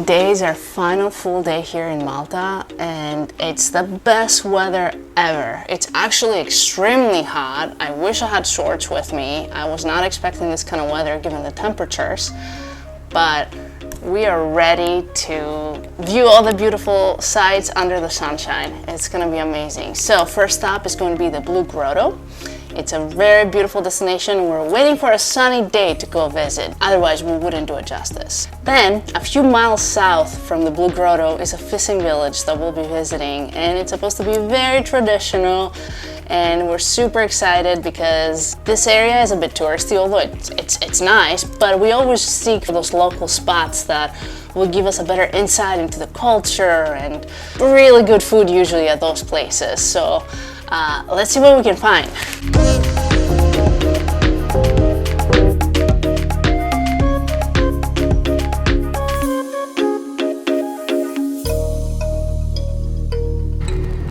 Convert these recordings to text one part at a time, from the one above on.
Today is our final full day here in Malta and it's the best weather ever. It's actually extremely hot. I wish I had shorts with me. I was not expecting this kind of weather given the temperatures, but we are ready to view all the beautiful sights under the sunshine. It's gonna be amazing. So first stop is going to be the Blue Grotto. It's a very beautiful destination. We're waiting for a sunny day to go visit. Otherwise, we wouldn't do it justice. Then, a few miles south from the Blue Grotto is a fishing village that we'll be visiting. And it's supposed to be very traditional. And we're super excited because this area is a bit touristy, although it's nice, but we always seek for those local spots that will give us a better insight into the culture and really good food usually at those places. So let's see what we can find.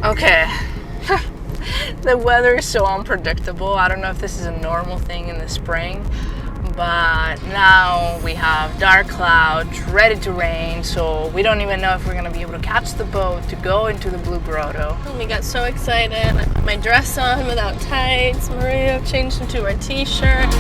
Okay. The weather is so unpredictable. I don't know if this is a normal thing in the spring, but now we have dark clouds ready to rain, so we don't even know if we're gonna be able to catch the boat to go into the Blue Grotto. We got so excited. I put my dress on without tights. Maria changed into her t-shirt.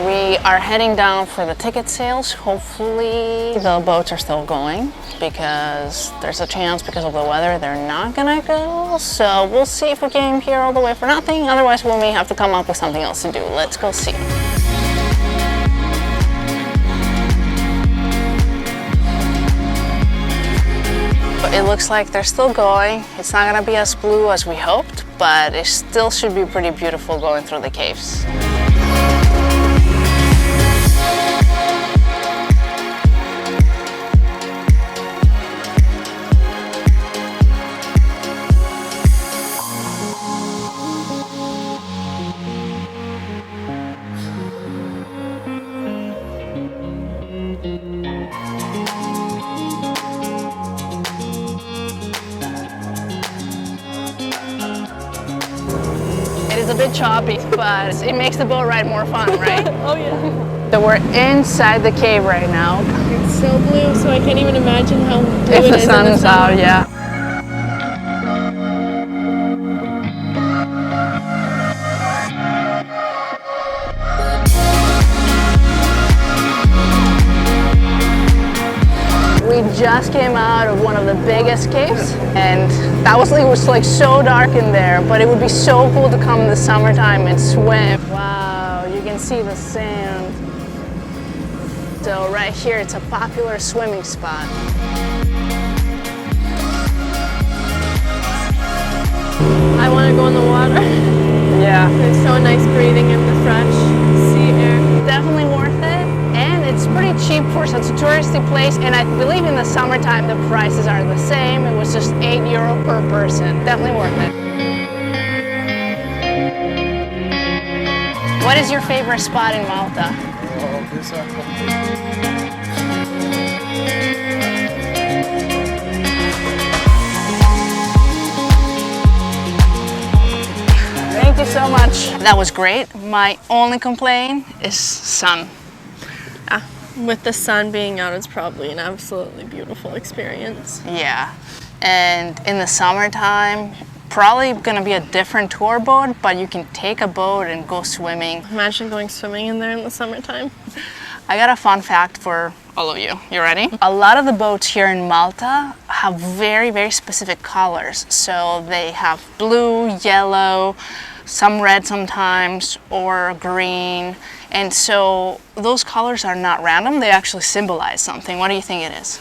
We are heading down for the ticket sales. Hopefully the boats are still going because there's a chance because of the weather they're not gonna go. So we'll see if we came here all the way for nothing. Otherwise we may have to come up with something else to do. Let's go see. It looks like they're still going. It's not gonna be as blue as we hoped, but it still should be pretty beautiful going through the caves. It's a bit choppy, but it makes the boat ride more fun, right? Oh yeah. So we're inside the cave right now. It's so blue, so I can't even imagine how blue If it the is sun in the is summer. out, yeah. We just came out of one of the biggest caves, and that was it was like so dark in there, but it would be so cool to come in the summertime and swim. Wow, you can see the sand. So right here, it's a popular swimming spot. I want to go in the water. Yeah. It's so nice breathing in the fresh sea air. Definitely worth it, and it's pretty cheap for such a touristy place, and I believe in the summertime the prices are the same. It was just €8 per person. Definitely worth it. What is your favorite spot in Malta? Thank you so much. That was great. My only complaint is sun. With the sun being out, it's probably an absolutely beautiful experience. Yeah, and in the summertime, probably gonna be a different tour boat, but you can take a boat and go swimming. Imagine going swimming in there in the summertime. I got a fun fact for all of you. You ready? A lot of the boats here in Malta have very, very specific colors. So they have blue, yellow, some red sometimes, or green. And so those colors are not random, they actually symbolize something. What do you think it is?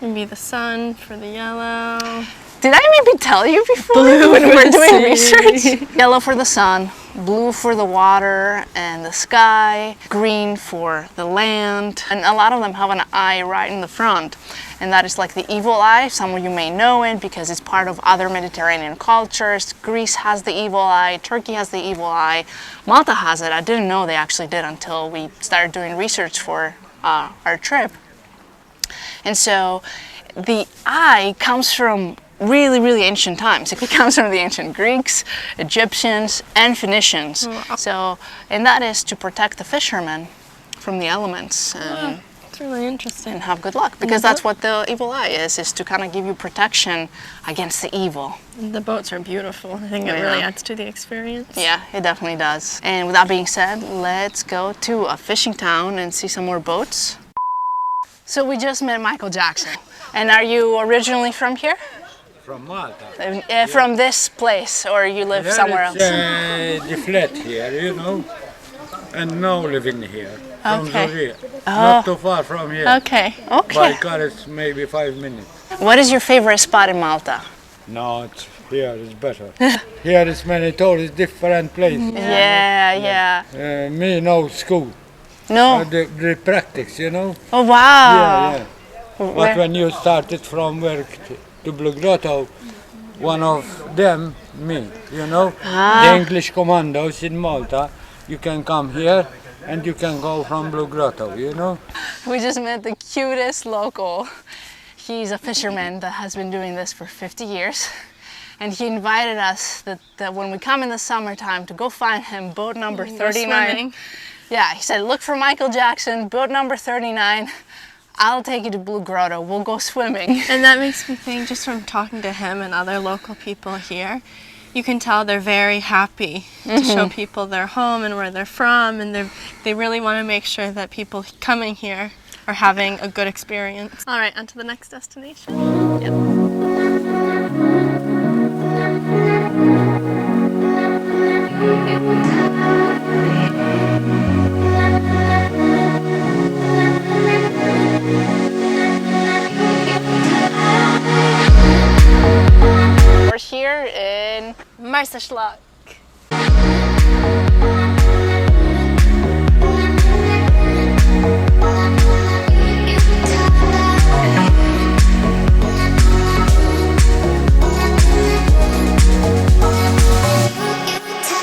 Maybe the sun for the yellow. Did I maybe tell you before Blue when we were for the doing sea. research? Yellow for the sun, blue for the water and the sky, green for the land. And a lot of them have an eye right in the front. And that is like the evil eye. Some of you may know it because it's part of other Mediterranean cultures. Greece has the evil eye, Turkey has the evil eye, Malta has it. I didn't know they actually did until we started doing research for our trip. And so the eye comes from really, really ancient times. It comes from the ancient Greeks, Egyptians, and Phoenicians. Wow. So, and that is to protect the fishermen from the elements and, It's really interesting. and have good luck, because that's what the evil eye is to kind of give you protection against the evil. The boats are beautiful. I think it Yeah. really adds to the experience. Yeah, it definitely does. And with that being said, let's go to a fishing town and see some more boats. So we just met Michael Jackson. And are you originally from here? From Malta. From this place, or you live somewhere else? The flat here, you know, and now living here. From Okay. Korea. Not too far from here. Okay. By Okay. car it's maybe 5 minutes. What is your favorite spot in Malta? No, here is better. Here is many tourists, different places. Yeah. Me no school. No? The practice, you know. Oh, wow. Yeah. Where- But when you started from work to Blue Grotto, one of them, me, you know, the English commandos in Malta, you can come here and you can go from Blue Grotto, you know. We just met the cutest local. He's a fisherman that has been doing this for 50 years. And he invited us that when we come in the summertime to go find him, boat number 39. swimming. Yeah, he said, look for Michael Jackson, boat number 39. I'll take you to Blue Grotto. We'll go swimming. And that makes me think, just from talking to him and other local people here, you can tell they're very happy to show people their home and where they're from, and they really want to make sure that people coming here are having a good experience. All right, on to the next destination. We're here in Marsaschlag.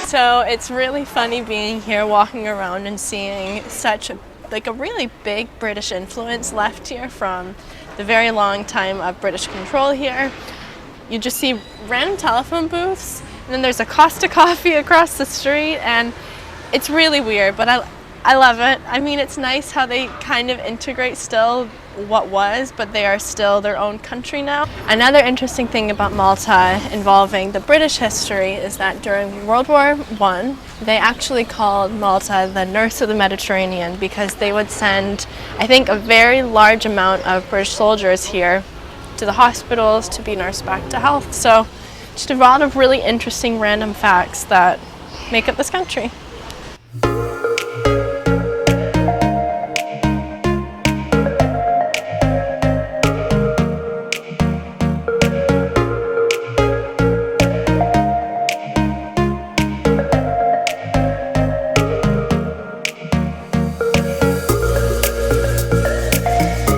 So it's really funny being here, walking around and seeing such a really big British influence left here from the very long time of British control here. You just see random telephone booths, and then there's a Costa Coffee across the street, and it's really weird, but I love it. I mean, it's nice how they kind of integrate still what was, but they are still their own country now. Another interesting thing about Malta involving the British history is that during World War I, they actually called Malta the nurse of the Mediterranean, because they would send, I think, a very large amount of British soldiers here to the hospitals to be nursed back to health. So just a lot of really interesting random facts that make up this country.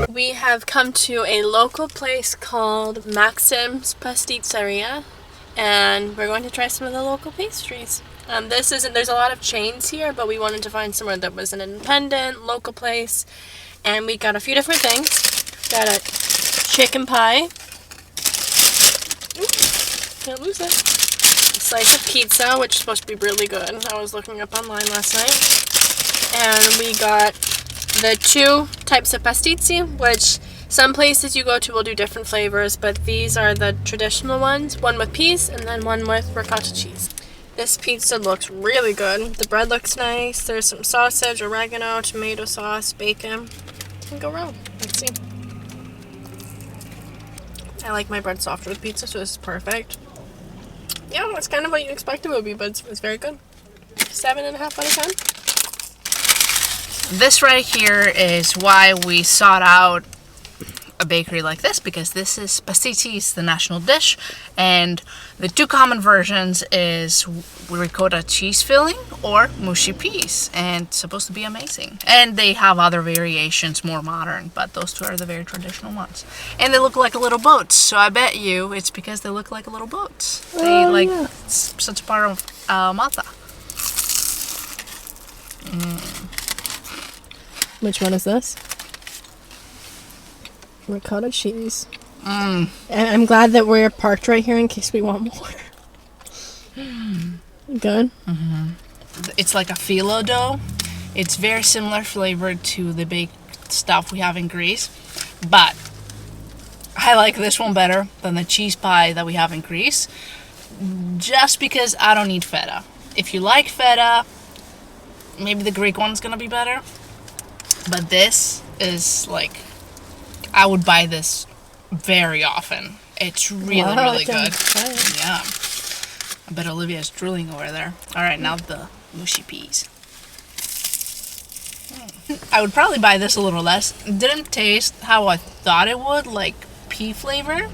We have come to a local place called Maxim's Pastizzeria, and we're going to try some of the local pastries. There's a lot of chains here, but we wanted to find somewhere that was an independent local place, and we got a few different things. Got a chicken pie. Ooh, can't lose it. A slice of pizza, which is supposed to be really good. I was looking up online last night. And we got the 2 types of pastizzi, which some places you go to will do different flavors, but these are the traditional ones, one with peas and then one with ricotta cheese. This pizza looks really good. The bread looks nice. There's some sausage, oregano, tomato sauce, bacon. Can't go wrong. Let's see. I like my bread softer with pizza, so this is perfect. Yeah, it's kind of what you expect it would be, but it's very good. 7.5 out of 10. This right here is why we sought out a bakery like this, because this is Pastizzi, the national dish, and the 2 common versions is ricotta cheese filling or mushy peas, and it's supposed to be amazing. And they have other variations, more modern, but those 2 are the very traditional ones. And they look like little boats, so I bet you it's because they look like little boats. It's such a part of Malta. Which one is this? Ricotta cheese. And I'm glad that we're parked right here in case we want more. Good? It's like a phyllo dough. It's very similar flavored to the baked stuff we have in Greece, but I like this one better than the cheese pie that we have in Greece, just because I don't need feta. If you like feta, maybe the Greek one's gonna be better, but this is like, I would buy this very often. It's really good. Yeah. I bet Olivia's drooling over there. All right, now the mushy peas. I would probably buy this a little less. It didn't taste how I thought it would, like pea flavor.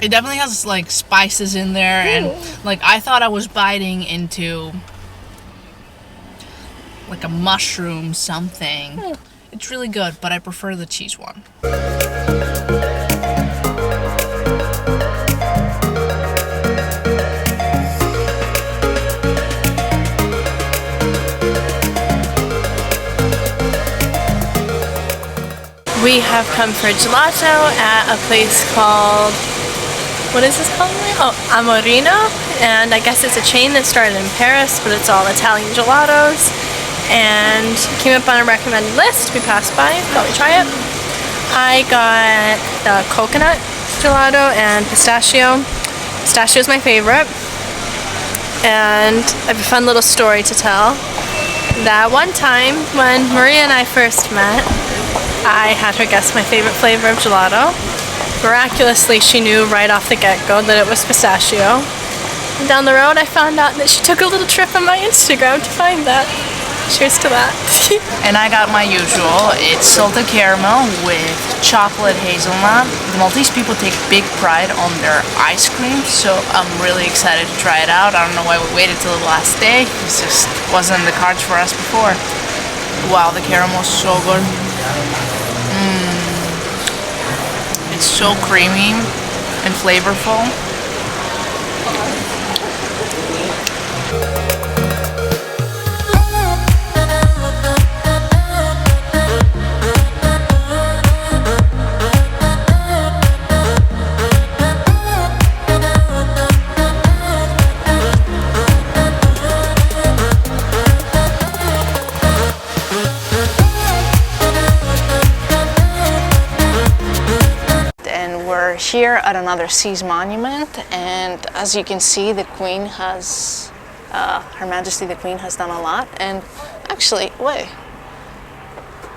It definitely has like spices in there, and like I thought I was biting into like a mushroom something. It's really good, but I prefer the cheese one. We have come for gelato at a place called, what is this called? Oh, Amorino, and I guess it's a chain that started in Paris, but it's all Italian gelatos, and came up on a recommended list. We passed by, thought we'd try it. I got the coconut gelato and pistachio. Pistachio is my favorite, and I have a fun little story to tell. That one time when Maria and I first met, I had her guess my favorite flavor of gelato. Miraculously, she knew right off the get-go that it was pistachio. And down the road, I found out that she took a little trip on my Instagram to find that. Cheers to that. And I got my usual. It's salted caramel with chocolate hazelnut. The Maltese people take big pride on their ice cream, so I'm really excited to try it out. I don't know why we waited till the last day. It just wasn't in the cards for us before. Wow, the caramel's so good. It's so creamy and flavorful. Here at another seas monument, and as you can see, the Queen has, Her Majesty the Queen has done a lot. And actually, wait,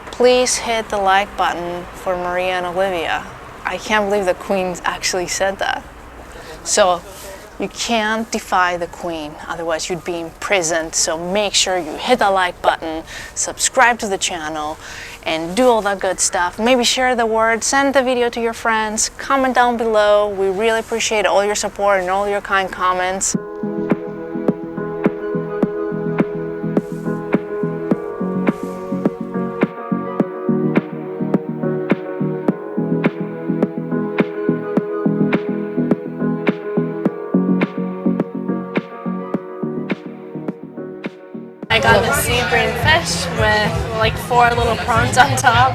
please hit the like button for Maria and Olivia. I can't believe the Queen actually said that. So you can't defy the Queen, otherwise you'd be imprisoned. So make sure you hit the like button, subscribe to the channel, and do all that good stuff. Maybe share the word, send the video to your friends, comment down below. We really appreciate all your support and all your kind comments. I got the sea green fish with like 4 little prawns on top,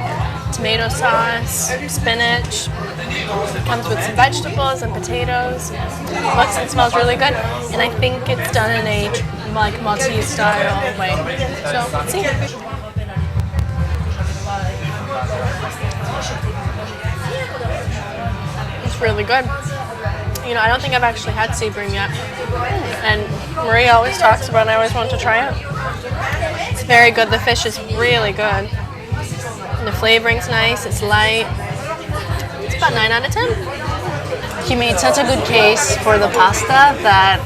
tomato sauce, spinach. Comes with some vegetables and potatoes. Looks and smells really good, and I think it's done in a like Maltese style way. So let's see. It's really good. You know, I don't think I've actually had sea bream yet, and Maria always talks about it, and I always want to try it. It's very good. The fish is really good. And the flavoring's nice. It's light. It's about 9 out of 10. He made such a good case for the pasta that,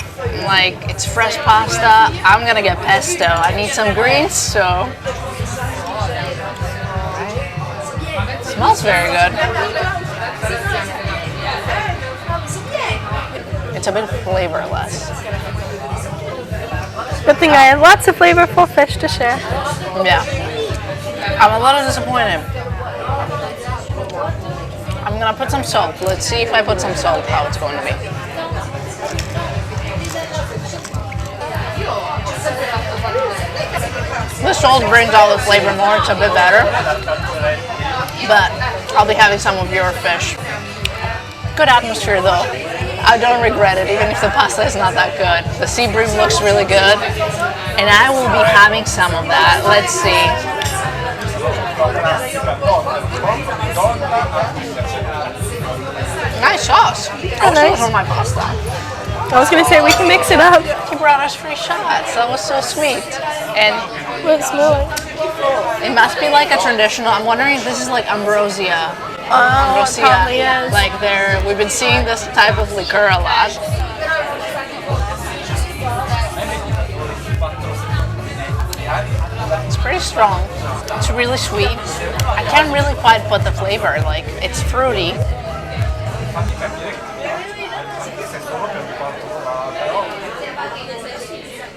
like, it's fresh pasta. I'm gonna get pesto. I need some greens, so. It smells very good. It's a bit flavorless. Good thing I had lots of flavorful fish to share. Yeah. I'm a little disappointed. I'm gonna put some salt. Let's see if I put some salt, how it's going to be. The salt brings all the flavor more, it's a bit better. But I'll be having some of your fish. Good atmosphere though. I don't regret it, even if the pasta is not that good. The sea bream looks really good, and I will be having some of that. Let's see. Nice sauce. nice. For my pasta. I was gonna say we can mix it up. He brought us free shots. That was so sweet. And What does it smell like? it must be like a traditional. I'm wondering if this is like ambrosia. Oh, it probably is. Like we've been seeing this type of liqueur a lot. It's pretty strong. It's really sweet. I can't really quite put the flavor. Like it's fruity.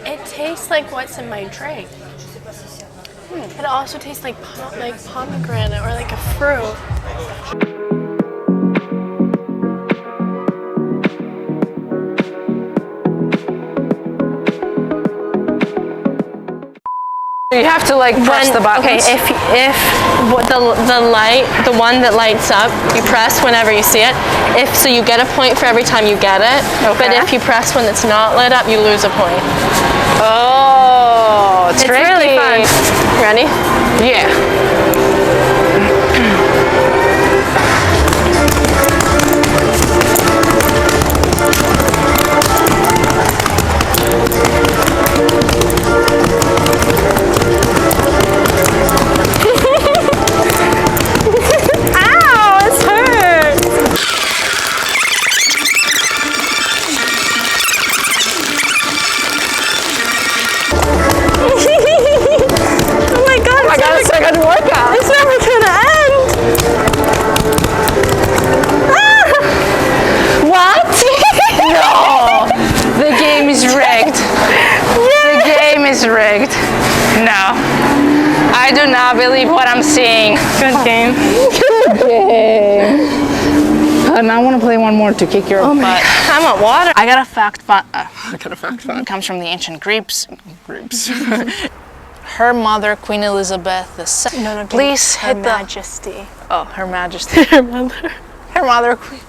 It tastes like what's in my drink. It also tastes like pomegranate or like a fruit. You have to like press the buttons. Okay, if the one that lights up, you press whenever you see it. If so, you get a point for every time you get it. Okay. But if you press when it's not lit up, you lose a point. Oh, It's tricky. really fun. Ready? Yeah. Ow, it's hurt. Oh my god, I got a second workout. it's never gonna end. What? No, the game is rigged. The game is rigged. No, I do not believe what I'm seeing. Good game. And I want to play one more to kick your butt. I want water. I got a fact fun. It comes from the ancient Greeks. Her mother, Queen Elizabeth II. No, Please Her hit the. Majesty. Oh, Her Majesty. Her mother. Her mother, Queen.